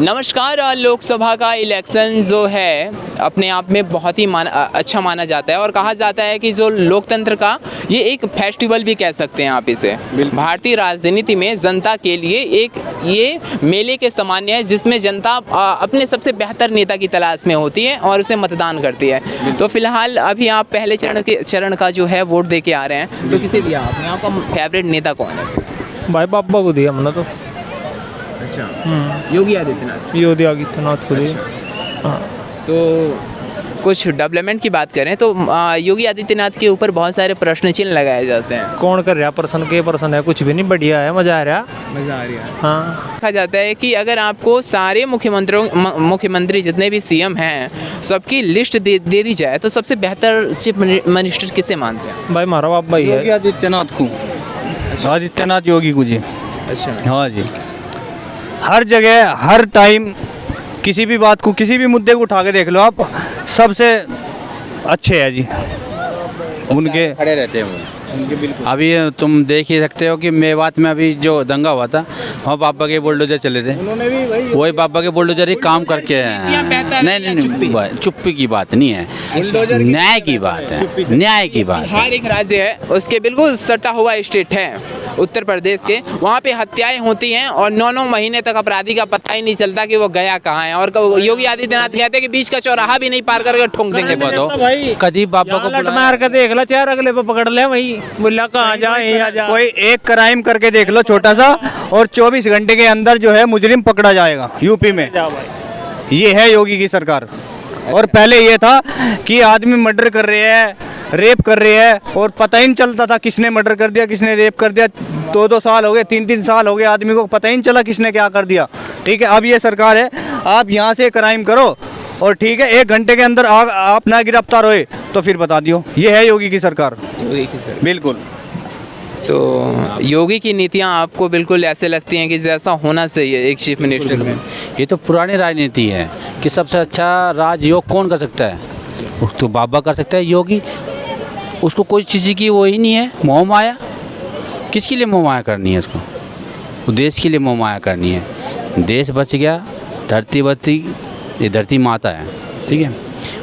नमस्कार। लोकसभा का इलेक्शन जो है अपने आप में बहुत ही अच्छा माना जाता है और कहा जाता है कि जो लोकतंत्र का ये एक फेस्टिवल भी कह सकते हैं आप इसे। भारतीय राजनीति में जनता के लिए एक ये मेले के सामान्य है जिसमें जनता अपने सबसे बेहतर नेता की तलाश में होती है और उसे मतदान करती है। तो फिलहाल अभी आप पहले चरण का जो है वोट दे के आ रहे हैं, तो किसे दिया आपने? आपका फेवरेट नेता कौन है? भाई बाबा को दिया हमने तो। अच्छा, योगी आदित्यनाथ। योगी आदित्यनाथ को दिया। हाँ, तो कुछ डेवलपमेंट की बात करें तो योगी आदित्यनाथ के ऊपर बहुत सारे प्रश्न चिन्ह लगाए जाते हैं। कौन कर रहा पर्सन के पर्सन है, कुछ भी नहीं, बढ़िया है, मजा आ रहा। मजा आ रहा है। हाँ, कहा जाता है कि अगर आपको सारे मुख्यमंत्री जितने भी सीएम हैं सबकी लिस्ट दे दी जाए तो सबसे बेहतर चीफ मिनिस्टर किसे मानते हैं? भाई मारा बाप भाई योगी है। आदित्यनाथ को। आदित्यनाथ योगी को जी। अच्छा, हाँ जी, हर जगह हर टाइम किसी भी बात को, किसी भी मुद्दे को उठा के देख लो आप, सबसे अच्छे है जी उनके। खड़े रहते हैं वो। अभी तुम देख ही सकते हो कि मेवात में अभी जो दंगा हुआ था वहाँ पापा के बुलडोजर चले थे, वही पापा के बुलडोजर ही काम करके हैं। नहीं, चुप्पी की बात नहीं है, न्याय की बात है, न्याय की बात है। हर एक राज्य है उसके बिल्कुल सटा हुआ स्टेट है उत्तर प्रदेश के, वहाँ पे हत्याएं होती हैं और 9-9 महीने तक अपराधी का पता ही नहीं चलता कि वो गया कहाँ है। और योगी आदित्यनाथ कहते हैं कि बीच का चौराहा भी नहीं पार करके ठोक देंगे। बताओ कभी पापा को लट मार के देख लो, चार अगले पे पकड़ ले, वही मुल्ला कहाँ जा। कोई एक क्राइम करके देख लो छोटा सा, और 24 घंटे के अंदर जो है मुजरिम पकड़ा जाएगा यूपी में। ये है योगी की सरकार। और पहले ये था कि आदमी मर्डर कर रहे हैं, रेप कर रहे हैं, और पता ही नहीं चलता था किसने मर्डर कर दिया, किसने रेप कर दिया। 2-2 साल हो गए, 3-3 साल हो गए, आदमी को पता ही नहीं चला किसने क्या कर दिया। ठीक है, अब ये सरकार है, आप यहाँ से क्राइम करो और ठीक है 1 घंटे के अंदर आप ना गिरफ्तार होए तो फिर बता दियो। ये है योगी की सरकार। योगी की सरकार बिल्कुल। तो योगी की नीतियाँ आपको बिल्कुल ऐसे लगती हैं कि जैसा होना चाहिए एक चीफ मिनिस्टर में? ये तो पुरानी राजनीति है कि सबसे अच्छा राजयोग कौन कर सकता है, तो बाबा कर सकता है, योगी। उसको कोई चीज़ की वो ही नहीं है, मोह माया। किसके लिए मोह माया करनी है उसको? वो देश के लिए मोह माया करनी है। देश बच गया, धरती बची, ये धरती माता है, ठीक है।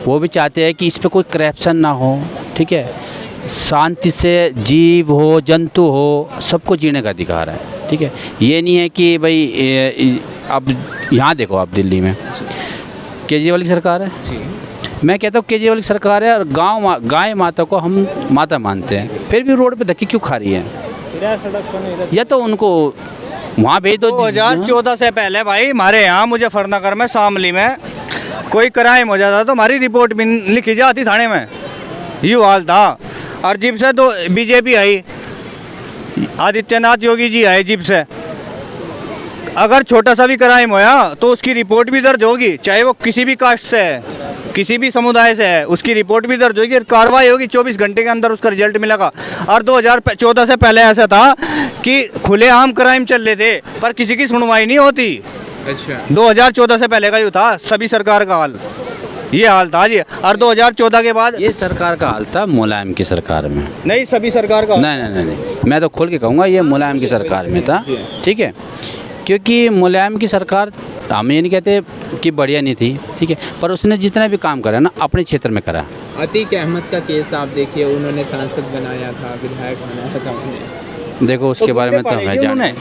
वो भी चाहते हैं कि इस पर कोई करप्शन ना हो, ठीक है, शांति से जीव हो, जंतु हो, सबको जीने का अधिकार है, ठीक है। ये नहीं है कि भाई अब यहाँ देखो आप दिल्ली में केजरीवाल की सरकार है। मैं कहता हूँ केजरीवाल की सरकार है और गाय माता को हम माता मानते हैं, फिर भी रोड पे धक्के क्यों खा रही है? या तो उनको वहाँ भेज दो। 2014 से पहले भाई हमारे यहाँ मुजफ्फरनगर में शामली में कोई क्राइम हो जाता तो हमारी रिपोर्ट भी लिखी जाती थाने में। ये हाल था। और जब से तो बीजेपी आई, आदित्यनाथ योगी जी आए, जब से अगर छोटा सा भी क्राइम होया तो उसकी रिपोर्ट भी दर्ज होगी, चाहे वो किसी भी कास्ट से है, किसी भी समुदाय से है, उसकी रिपोर्ट भी दर्ज होगी और कार्रवाई होगी। 24 घंटे के अंदर उसका रिजल्ट मिलेगा। और 2014 से पहले ऐसा था कि खुलेआम क्राइम चल रहे थे पर किसी की सुनवाई नहीं होती। अच्छा, 2014 से पहले का ये था सभी सरकार का हाल, ये हाल था जी। और 2014 के बाद ये सरकार का हाल था मुलायम की सरकार में, नहीं सभी सरकार का। नहीं, मैं तो खोल के कहूँगा ये मुलायम की सरकार में था, ठीक है। क्योंकि मुलायम की सरकार, हम ये नहीं कहते कि बढ़िया नहीं थी, ठीक है, पर उसने जितना भी काम करा ना अपने क्षेत्र में करा। अतीक अहमद का केस आप देखिए, उन्होंने सांसद बनाया था, विधायक बनाया था उन्हें। देखो उसके बारे में तो मैं जान,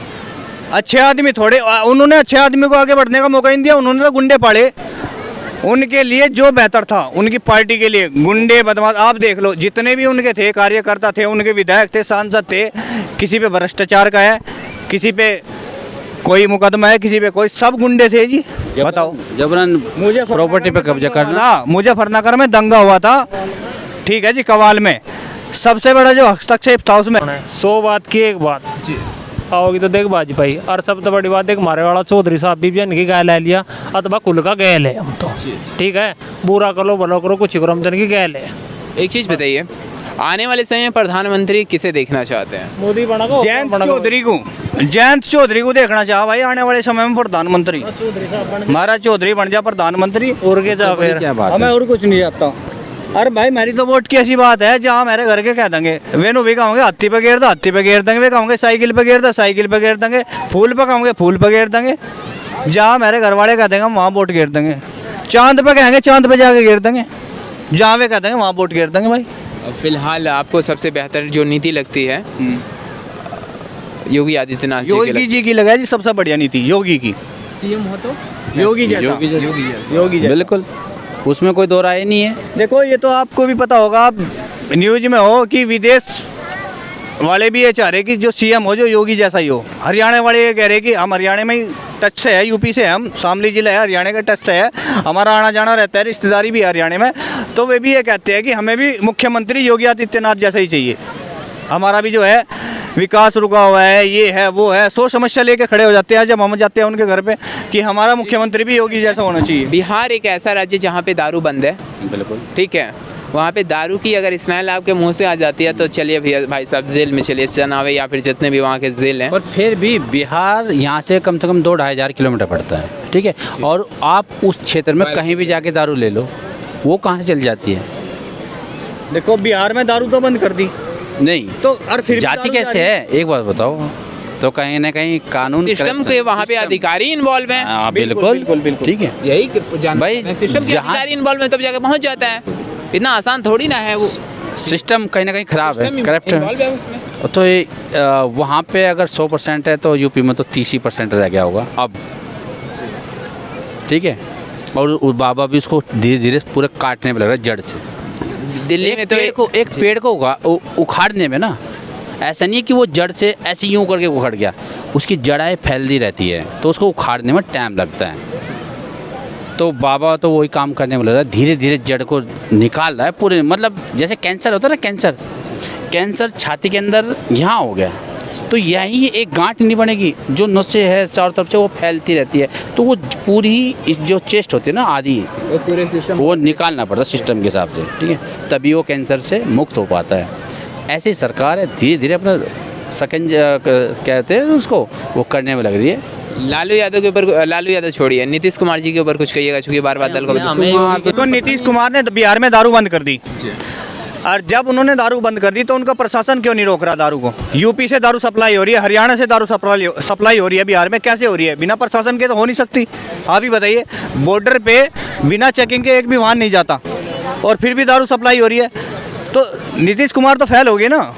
अच्छे आदमी थोड़े, उन्होंने अच्छे आदमी को आगे बढ़ने का मौका नहीं दिया, उन्होंने तो गुंडे पाले। उनके लिए जो बेहतर था उनकी पार्टी के लिए, गुंडे बदमाश आप देख लो, जितने भी उनके थे कार्यकर्ता थे, उनके विधायक थे, सांसद थे, किसी पे भ्रष्टाचार का है, किसी पे कोई मुकदमा है, किसी पे कोई, सब गुंडे थे जी। बताओ, जबरन प्रॉपर्टी पे कब्जा करना। मुजफ्फरनगर में दंगा हुआ था, ठीक है जी, कवाल में सबसे बड़ा जो हस्तक्षेप था उसमें 100 बात की एक बात जी आओगी तो देख बाजी भाई। और सबसे बड़ी बात देख, हमारे वाला चौधरी साहब भी इनकी गाय ले लिया, अथवा कुल का गैल है हम तो, ठीक है, बुरा करो भलो करो कुछ करो, हम तो इनकी गैल है। एक चीज़ बताइए, आने वाले समय में प्रधानमंत्री किसे देखना चाहते हैं? मोदी बना को जयंत चौधरी को देखना चाह भाई आने वाले समय में प्रधानमंत्री। हमारा चौधरी बन जा प्रधानमंत्री और के जा फिर क्या बात है? मैं और कुछ नहीं चाहता। अरे भाई मेरी तो वोट की ऐसी बात है, जहाँ मेरे घर के कह देंगे वेनु भी कहोगे हाथी पे घेर दो, हाथी पे घेर देंगे, वे कहोगे साइकिल पे घेर दो, साइकिल पे घेर देंगे, फूल पे कहोगे फूल पे घेर देंगे। जहाँ हमारे घर वाले कह देंगे हम वहाँ वोट गिर देंगे, चांद पे कहेंगे चांद पे जाके गिर देंगे, जहाँ वे कह देंगे वहाँ वोट गिर देंगे भाई। फिलहाल आपको सबसे बेहतर जो नीति लगती है योगी आदित्यनाथ जी योगी जी की लगा जी सबसे बढ़िया नीति योगी की। सीएम हो तो योगी जैसा योगी जैसा बिल्कुल, उसमें कोई दो राय नहीं है। देखो ये तो आपको भी पता होगा, आप न्यूज में हो कि विदेश वाले भी ये चाह रहे कि जो सीएम हो जो योगी जैसा ही हो। हरियाणा वाले ये कह रहे कि हम हरियाणा में ही टच से है, यूपी से हम शामली जिला है हरियाणा का टच से है, हमारा आना जाना रहता है, रिश्तेदारी भी है हरियाणा में, तो वे भी ये कहते हैं कि हमें भी मुख्यमंत्री योगी आदित्यनाथ जैसा ही चाहिए। हमारा भी जो है विकास रुका हुआ है, ये है वो है, 100 समस्या लेके खड़े हो जाते हैं जब हम जाते हैं उनके घर पे कि हमारा मुख्यमंत्री भी योगी जैसा होना चाहिए। बिहार एक ऐसा राज्य जहाँ पे दारू बंद है, बिल्कुल ठीक है, वहाँ पे दारू की अगर स्मेल आपके मुंह से आ जाती है तो चलिए भैया भाई साहब जेल में चलिए, चनावे या फिर जितने भी वहाँ के जेल हैं। पर फिर भी बिहार यहाँ से कम 2-2.5 हज़ार किलोमीटर पड़ता है, ठीक है, और आप उस क्षेत्र में कहीं भी जाके दारू ले लो, वो कहाँ से चल जाती है? देखो बिहार में दारू तो बंद कर दी, नहीं तो और फिर भी जाती दारू कैसे है, एक बात बताओ, तो कहीं ना कहीं कानून सिस्टम के वहाँ पे अधिकारी इन्वॉल्व हैं। हाँ, बिल्कुल, बिल्कुल बिल्कुल। ठीक है, यही जानना भाई, है, सिस्टम के जहाँ- अधिकारी इन्वॉल्व में तब जाके पहुँच जाता है, इतना आसान थोड़ी ना है वो। सिस्टम कहीं ना कहीं खराब है, करप्ट इन्वॉल्व है उसमें। तो ये वहाँ पे अगर 100% है तो यूपी में तो 30% रह गया होगा अब, ठीक है, और बाबा भी उसको धीरे धीरे पूरे काटने में लग रहा है जड़ से। दिल्ली में तो एक पेड़ को उखाड़ने में ना, ऐसा नहीं है कि वो जड़ से ऐसे यूं करके उखड़ गया, उसकी जड़ें फैलती रहती है तो उसको उखाड़ने में टाइम लगता है। तो बाबा तो वही काम करने में लग रहा है, धीरे धीरे जड़ को निकाल रहा है पूरे, मतलब जैसे कैंसर होता है ना, कैंसर छाती के अंदर यहाँ हो गया, तो यही एक गांठ नहीं बनेगी, जो नसें है चारों तरफ से वो फैलती रहती है, तो वो पूरी जो चेस्ट होती है ना आधी, वो पूरे सिस्टम वो निकालना पड़ता है सिस्टम के हिसाब से, ठीक है, तभी वो कैंसर से मुक्त हो पाता है। ऐसी सरकार है धीरे धीरे अपना सकंज कहते हैं उसको, वो करने में लग रही है। लालू यादव के ऊपर, लालू यादव छोड़िए, नीतीश कुमार जी के ऊपर कुछ कहिएगा, चूंकि बार बार दल को देखो नीतीश कुमार ने बिहार में दारू बंद कर दी, और जब उन्होंने दारू बंद कर दी तो उनका प्रशासन क्यों नहीं रोक रहा दारू को? यूपी से दारू सप्लाई हो रही है, हरियाणा से दारू सप्लाई हो रही है, बिहार में कैसे हो रही है? बिना प्रशासन के तो हो नहीं सकती। आप ही बताइए, बॉर्डर पे बिना चेकिंग के एक भी वाहन नहीं जाता और फिर भी दारू सप्लाई हो रही है, तो नीतीश कुमार तो फेल हो गए ना।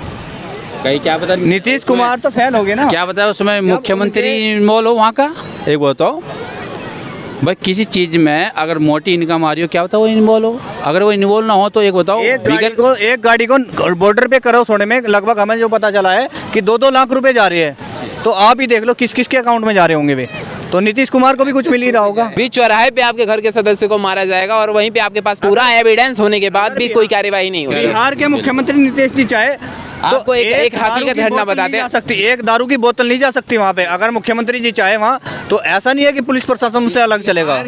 कहीं क्या पता, नीतीश कुमार तो फेल हो गए ना। क्या बताया उसमें मुख्यमंत्री इन्वॉल्व हो वहाँ का, एक बताओ भाई, किसी चीज़ में अगर मोटी इनकम आ रही हो, क्या बताओ वो इन्वॉल्व हो, अगर वो इन्वॉल्व ना हो तो एक बताओ, एक गाड़ी को बॉर्डर पे करो सोने में लगभग हमें जो पता चला है कि 2-2 लाख रुपए जा रहे हैं, तो आप ही देख लो किस किस के अकाउंट में जा रहे होंगे वे, तो नीतीश कुमार को भी कुछ मिल ही रहा होगा। बीच चौराहे पे आपके घर के सदस्य को मारा जाएगा और वहीं पे आपके पास पूरा एविडेंस होने के बाद भी कोई कार्यवाही नहीं होगी। बिहार के मुख्यमंत्री नीतीश जी चाहे आपको एक हकीकत घटना बताते हैं, एक दारू की बोतल नहीं जा सकती वहाँ पे, अगर मुख्यमंत्री जी चाहे वहाँ, तो ऐसा नहीं है कि पुलिस प्रशासन उनसे अलग चलेगा।